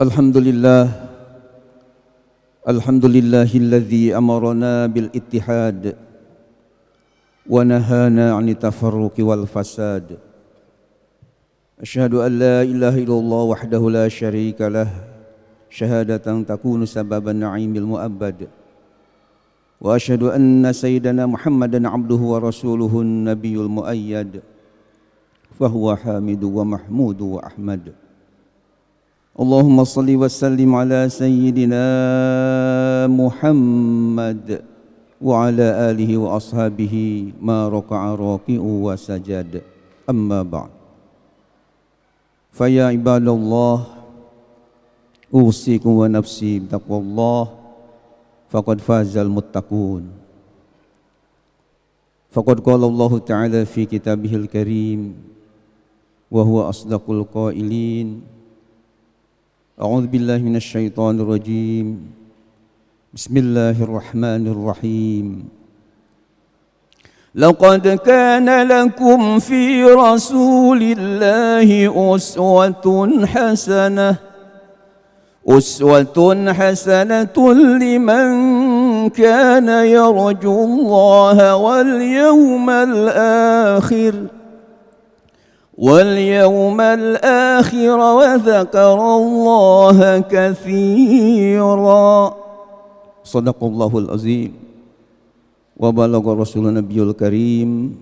Alhamdulillah, alhamdulillahilladzi amarna bil ittihad wa nahana 'anit tafarruqi wal fasad. Asyhadu an la ilaha illallah wahdahu la syarika lah, syahadatan takunu sababan na'imil mu'abbad. Wa asyhadu anna sayyidana Muhammadan 'abduhu wa rasuluhun nabiyul muayyad. Fa huwa hamidu wa mahmudu wa ahmad. Allahumma salli wa sallim ala sayyidina Muhammad wa ala alihi wa ashabihi ma raka'a raki'u wa sajad. Amma ba'd. Faya ibadallah, usikum wa nafsi bitaqwallah, faqad fazal muttaqun. Faqad qala Allah ta'ala fi kitabihil karim wa huwa asdaqul qailin. A'udzu billahi minasy syaithanir rajim. Bismillahirrahmanirrahim. Laqad kana lakum fi rasulillahi uswatun hasanatun liman kana yarjullaha wal yawmal akhir wa dzakara Allaha katsira. Shadaqallahul azim wa balagha rasulun nabiyul karim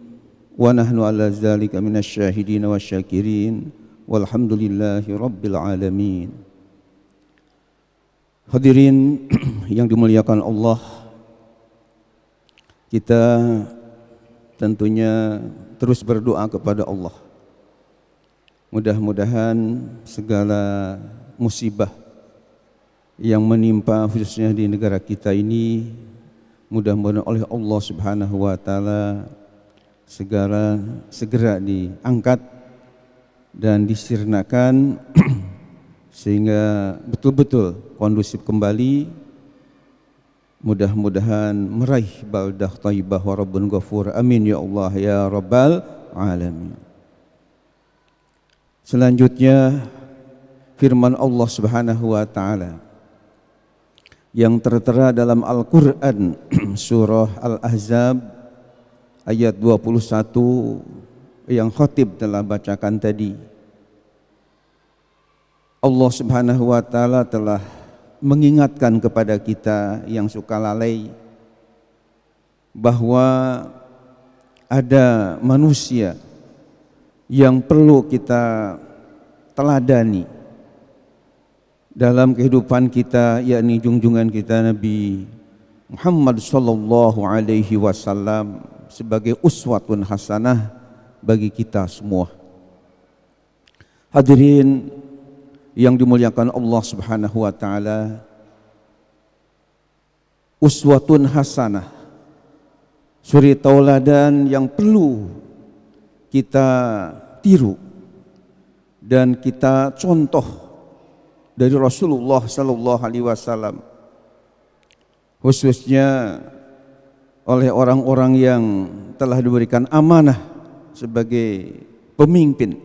wa nahnu ala dzalika minasy syahidin wasyakirin walhamdulillahi rabbil alamin. Hadirin yang dimuliakan Allah, kita tentunya terus berdoa kepada Allah. Mudah-mudahan segala musibah yang menimpa khususnya di negara kita ini, mudah-mudahan oleh Allah Subhanahu wa taala segera diangkat dan disirnakan sehingga betul-betul kondusif kembali. Mudah-mudahan meraih baldah thayyibah wa rabbun ghafur. Amin ya Allah ya rabbal alamin. Selanjutnya firman Allah Subhanahu wa taala yang tertera dalam Al-Qur'an surah Al-Ahzab ayat 21 yang khatib telah bacakan tadi. Allah Subhanahu wa taala telah mengingatkan kepada kita yang suka lalai bahwa ada manusia yang perlu kita teladani dalam kehidupan kita, yakni junjungan kita Nabi Muhammad sallallahu alaihi wasallam sebagai uswatun hasanah bagi kita semua. Hadirin yang dimuliakan Allah Subhanahu wa taala, uswatun hasanah, suri tauladan yang perlu kita tiru dan kita contoh dari Rasulullah sallallahu alaihi wasallam, khususnya oleh orang-orang yang telah diberikan amanah sebagai pemimpin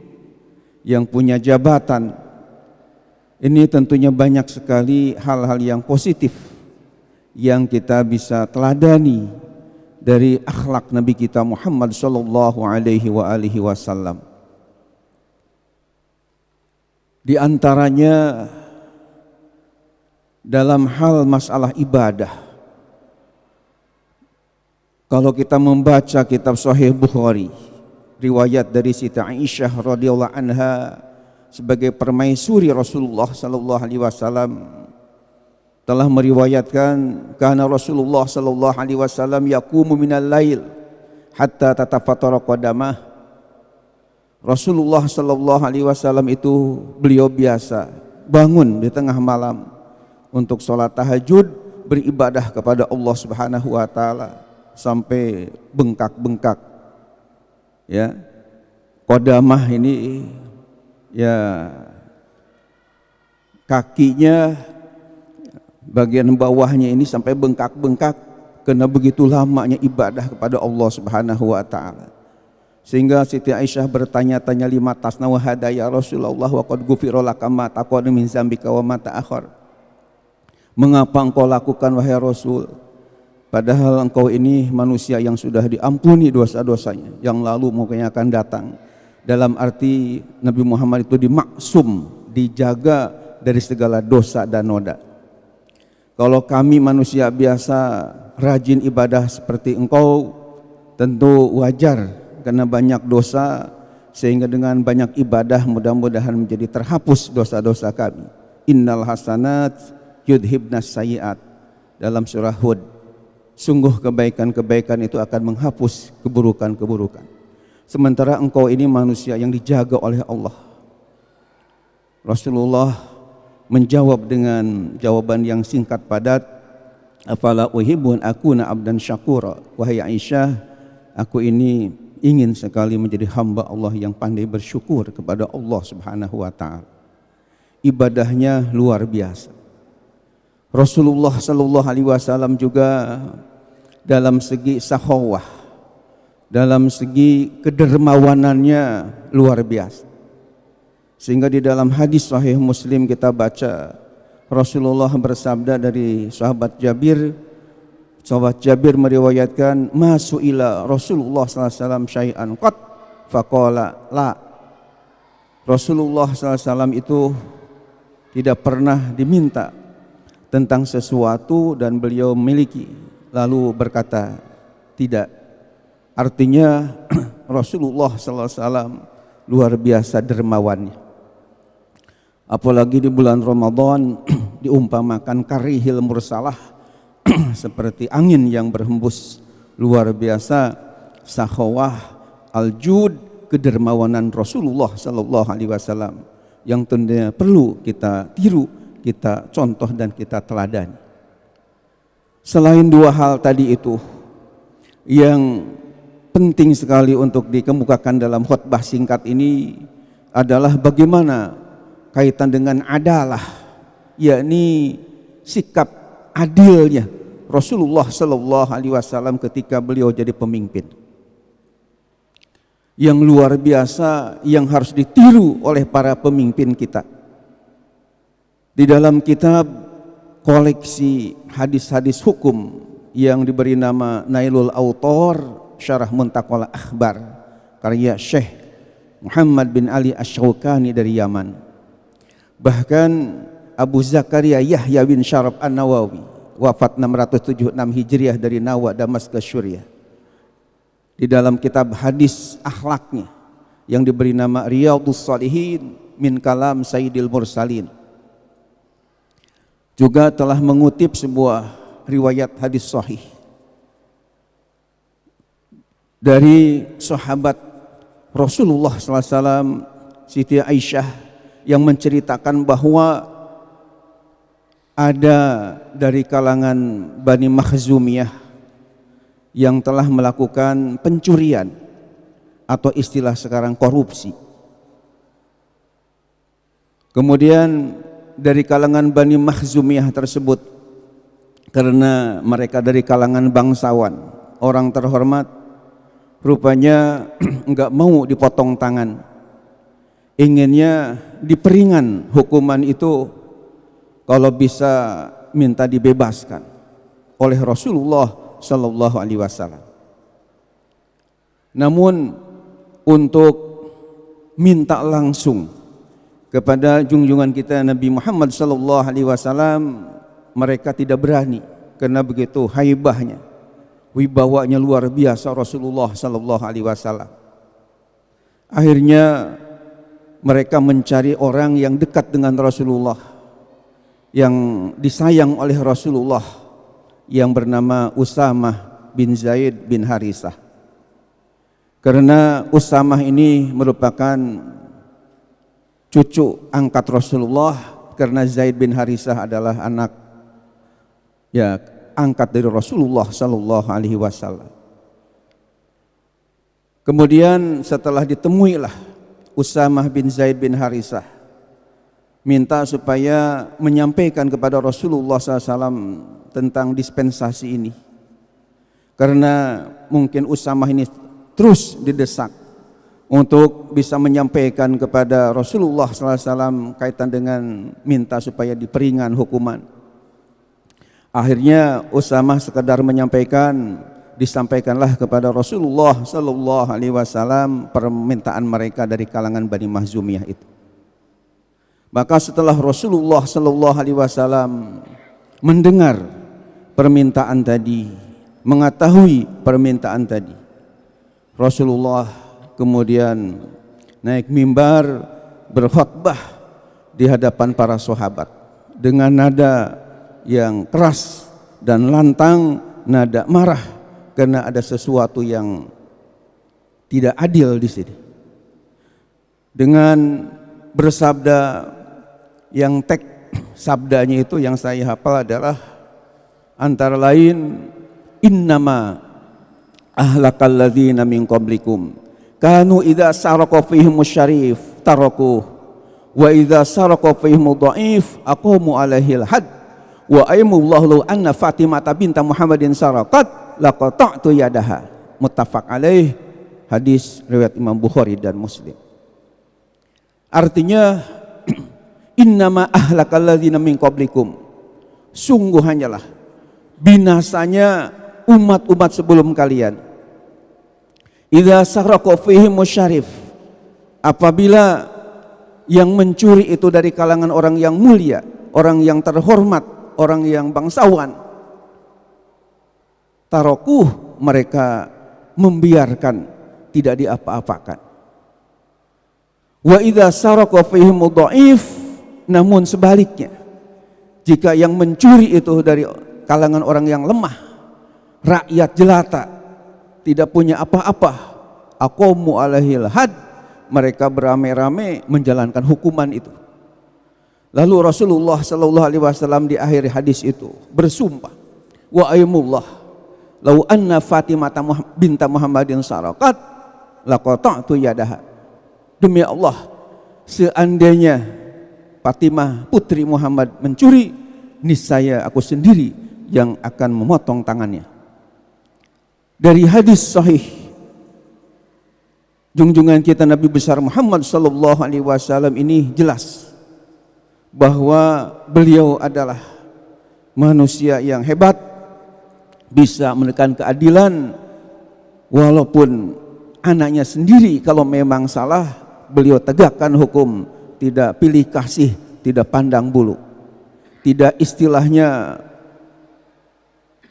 yang punya jabatan. Ini tentunya banyak sekali hal-hal yang positif yang kita bisa teladani dari akhlak Nabi kita Muhammad sallallahu alaihi wasallam. Di antaranya dalam hal masalah ibadah. Kalau kita membaca kitab Sahih Bukhari, riwayat dari Siti Aisyah radhiyallahu anha sebagai permaisuri Rasulullah sallallahu alaihi wasallam telah meriwayatkan, kana Rasulullah sallallahu alaihi wasallam yaqumu minal lail hatta tatafattara qadamah. Rasulullah sallallahu alaihi wasallam itu beliau biasa bangun di tengah malam untuk sholat tahajud, beribadah kepada Allah Subhanahu wa taala sampai bengkak-bengkak. Ya. Qadamah ini ya kakinya bagian bawahnya ini sampai bengkak-bengkak karena begitu lamanya ibadah kepada Allah Subhanahu wa taala. Sehingga Siti Aisyah bertanya-tanya, lima tasna wa hada ya Rasulullah wa qad ghufira laka ma taqaddama min dzambika wa ma ta'akhkhar. Mengapa engkau lakukan wahai Rasul, padahal engkau ini manusia yang sudah diampuni dosa-dosanya yang lalu maupun yang akan datang. Dalam arti Nabi Muhammad itu dimaksum, dijaga dari segala dosa dan noda. Kalau kami manusia biasa rajin ibadah seperti engkau, tentu wajar karena banyak dosa, sehingga dengan banyak ibadah mudah-mudahan menjadi terhapus dosa-dosa kami. Innal hasanat yudhibnas sayyiat, dalam surah Hud. Sungguh kebaikan-kebaikan itu akan menghapus keburukan-keburukan. Sementara engkau ini manusia yang dijaga oleh Allah. Rasulullah menjawab dengan jawaban yang singkat padat, afala uhibbun akuna abdan syakura. Wahai Aisyah, aku ini ingin sekali menjadi hamba Allah yang pandai bersyukur kepada Allah Subhanahu wa taala. Ibadahnya luar biasa. Rasulullah sallallahu alaihi wasallam juga dalam segi sakhawah, dalam segi kedermawanannya luar biasa. Sehingga di dalam hadis sahih Muslim kita baca, Rasulullah bersabda dari sahabat Jabir. Sahabat Jabir meriwayatkan, masu'ila Rasulullah sallallahu alaihi wasallam syai'an qat faqala la. Rasulullah sallallahu alaihi wasallam itu tidak pernah diminta tentang sesuatu dan beliau memiliki, lalu berkata tidak. Artinya Rasulullah sallallahu alaihi wasallam luar biasa dermawannya. Apalagi di bulan Ramadan diumpamakan karihil mursalah, seperti angin yang berhembus, luar biasa sakhawah, aljud, kedermawanan Rasulullah sallallahu alaihi wasallam yang tentunya perlu kita tiru, kita contoh dan kita teladani. Selain dua hal tadi itu yang penting sekali untuk dikemukakan dalam khutbah singkat ini adalah bagaimana kaitan dengan adalah, yakni sikap adilnya Rasulullah sallallahu alaihi wasallam ketika beliau jadi pemimpin. Yang luar biasa yang harus ditiru oleh para pemimpin kita. Di dalam kitab koleksi hadis-hadis hukum yang diberi nama Nailul Autor Syarah Muntaqal Akhbar karya Syekh Muhammad bin Ali Asy-Syaukani dari Yaman. Bahkan Abu Zakaria Yahya bin Syaraf An-Nawawi wafat 676 Hijriah dari Nawa, Damaskus, Suriah. Di dalam kitab hadis akhlaknya yang diberi nama Riyadhus Shalihin min kalam Sayyidil Mursalin juga telah mengutip sebuah riwayat hadis sahih dari sahabat Rasulullah SAW Siti Aisyah yang menceritakan bahwa ada dari kalangan Bani Makhzumiyah yang telah melakukan pencurian atau istilah sekarang korupsi. Kemudian dari kalangan Bani Makhzumiyah tersebut, karena mereka dari kalangan bangsawan, orang terhormat, rupanya enggak mau dipotong tangan, inginnya diperingan hukuman itu, kalau bisa minta dibebaskan oleh Rasulullah sallallahu alaihi wasallam. Namun untuk minta langsung kepada junjungan kita Nabi Muhammad sallallahu alaihi wasallam, mereka tidak berani karena begitu haibahnya, wibawanya luar biasa Rasulullah sallallahu alaihi wasallam. Akhirnya mereka mencari orang yang dekat dengan Rasulullah, yang disayang oleh Rasulullah, yang bernama Usamah bin Zaid bin Harisah. Karena Usamah ini merupakan cucu angkat Rasulullah, karena Zaid bin Harisah adalah anak angkat dari Rasulullah sallallahu alaihi wasallam. Kemudian setelah ditemuilah Usamah bin Zaid bin Harisah, minta supaya menyampaikan kepada Rasulullah SAW tentang dispensasi ini, karena mungkin Usamah ini terus didesak untuk bisa menyampaikan kepada Rasulullah SAW kaitan dengan minta supaya diperingan hukuman. Akhirnya Usamah sekedar menyampaikan, disampaikanlah kepada Rasulullah SAW permintaan mereka dari kalangan Bani Makhzumiyah itu. Maka setelah Rasulullah SAW mendengar permintaan tadi, mengetahui permintaan tadi, Rasulullah kemudian naik mimbar berkhutbah di hadapan para sahabat dengan nada yang keras dan lantang, nada marah karena ada sesuatu yang tidak adil di sini. Dengan bersabda yang sabdanya itu yang saya hafal adalah antara lain, innama ahlakal ladzina min qablikum kanu idza saraka fihim syarif tarakuh wa idza saraka fihim dhaif aqamu alaihil had wa aimullahu law anna Fatimah binta Muhammadin sarakat laqata'tu yadaha. Muttafaq alaih, hadis riwayat Imam Bukhari dan Muslim. Artinya innama ahlakal ladzina min qablikum, sungguh hanyalah binasanya umat-umat sebelum kalian. Idza saraka fihim syarif, apabila yang mencuri itu dari kalangan orang yang mulia, orang yang terhormat, orang yang bangsawan, tarokuh, mereka membiarkan, tidak diapa-apakan. Wa idza saraka fihim dhaif, namun sebaliknya, jika yang mencuri itu dari kalangan orang yang lemah, rakyat jelata, tidak punya apa-apa, aqamu alaihil had, mereka beramai-ramai menjalankan hukuman itu. Lalu Rasulullah SAW di akhir hadis itu bersumpah, wa aimullah law anna Fatimah binta Muhammadin sarakat laqata'tu yadaha. Demi Allah, seandainya Fatimah putri Muhammad mencuri, niscaya aku sendiri yang akan memotong tangannya. Dari hadis sahih junjungan kita Nabi besar Muhammad SAW ini jelas bahwa beliau adalah manusia yang hebat, bisa menekan keadilan walaupun anaknya sendiri kalau memang salah, beliau tegakkan hukum, tidak pilih kasih, tidak pandang bulu, tidak istilahnya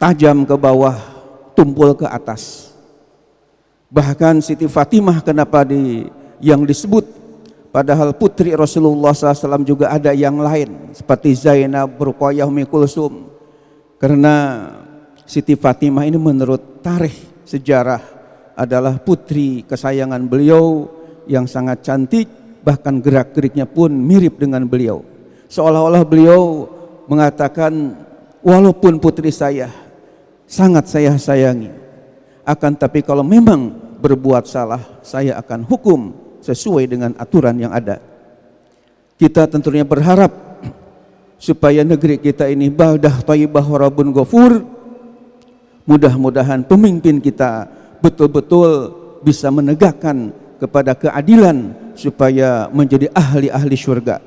tajam ke bawah, tumpul ke atas. Bahkan Siti Fatimah kenapa yang disebut, padahal putri Rasulullah SAW juga ada yang lain seperti Zainab, Ruqayyah, Ummi Kulsum. Karena Siti Fatimah ini menurut tarikh sejarah adalah putri kesayangan beliau yang sangat cantik, bahkan gerak-geriknya pun mirip dengan beliau. Seolah-olah beliau mengatakan, walaupun putri saya sangat saya sayangi, akan tapi kalau memang berbuat salah, saya akan hukum sesuai dengan aturan yang ada. Kita tentunya berharap supaya negeri kita ini baldah thayyibah wa rabbun ghafur. Mudah-mudahan pemimpin kita betul-betul bisa menegakkan kepada keadilan supaya menjadi ahli-ahli syurga.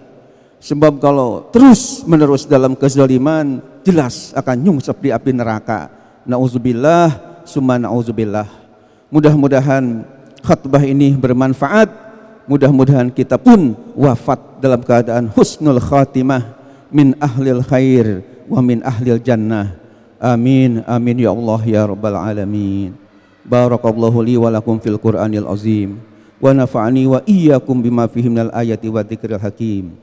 Sebab kalau terus menerus dalam kezaliman, jelas akan nyungsep di api neraka. Nauzubillah summa nauzubillah. Mudah-mudahan khutbah ini bermanfaat. Mudah-mudahan kita pun wafat dalam keadaan husnul khatimah, min ahlil khair wa min ahlil jannah. Amin amin ya Allah ya rabbal alamin. Barakallahu li wa lakum fil Qur'anil azim wa nafa'ani wa iyyakum bima fihi minal ayati wa dzikril hakim.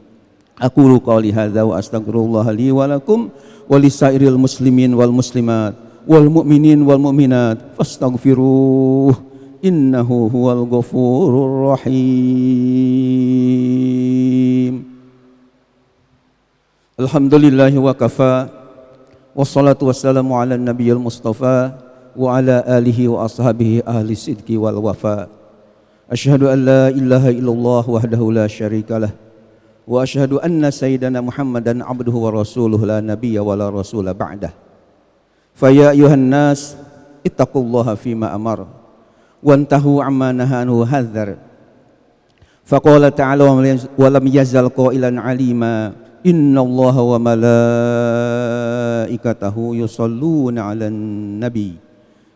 Aqulu qouli hadza wa astaghfirullah li wa lakum wa lisairil muslimin wal muslimat wal mu'minin wal mu'minat fastaghfiruh innahu huwal ghafurur rahim. Alhamdulillahi wa kafa, wassalatu wassalamu ala nabiyil mustafa wa ala alihi wa ashabihi ahli sidqi wal wafa. Asyhadu an la ilaha illallah wahdahu la syarikalah wa asyhadu anna sayyidana Muhammadan abduhu wa rasuluhu la nabiyya wa la rasula ba'dah. Fa ya ayuhan nas ittaqullaha fima amar wantahu amma naha anhu hadzar Faqala ta'ala wa lam yazal qailan alima innallaha wa malaikatahu yusalluna 'alan nabi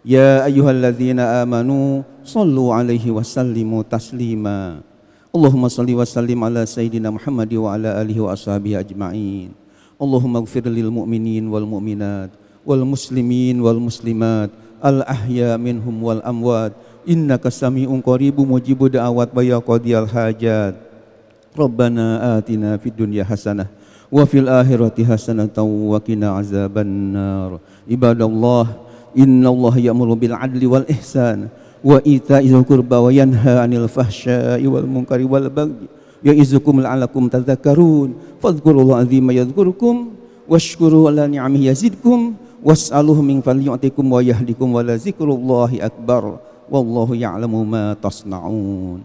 ya ayyuhalladzina amanu sallu 'alaihi wa sallimu taslima. Allahumma salli wa sallim ala sayyidina Muhammad wa ala alihi wa ashabihi ajma'in. Allahumma ighfir lil mu'minin wal mu'minat wal muslimin wal muslimat al ahya minhum wal amwat innaka sami'un qaribun mujibud da'awat ya qadiyal hajat. Rabbana atina fid dunya hasanah wa fil akhirati hasanatan wa qina azabannar. Ibadallah, innallaha ya'muru bil adli wal ihsan wa ita'i dzil qurba wa yanha 'anil fahsya'i wal munkari wal bagyi ya'izukum la'allakum tadhakkarun. Fadhkurullaha 'azima yadhkurukum washkuru ala ni'amihi yazidkum was'aluhu min fadlihi yu'tikum wa yahdikum wa la dzikrullahi akbar wallahu ya'lamu ma tasna'un.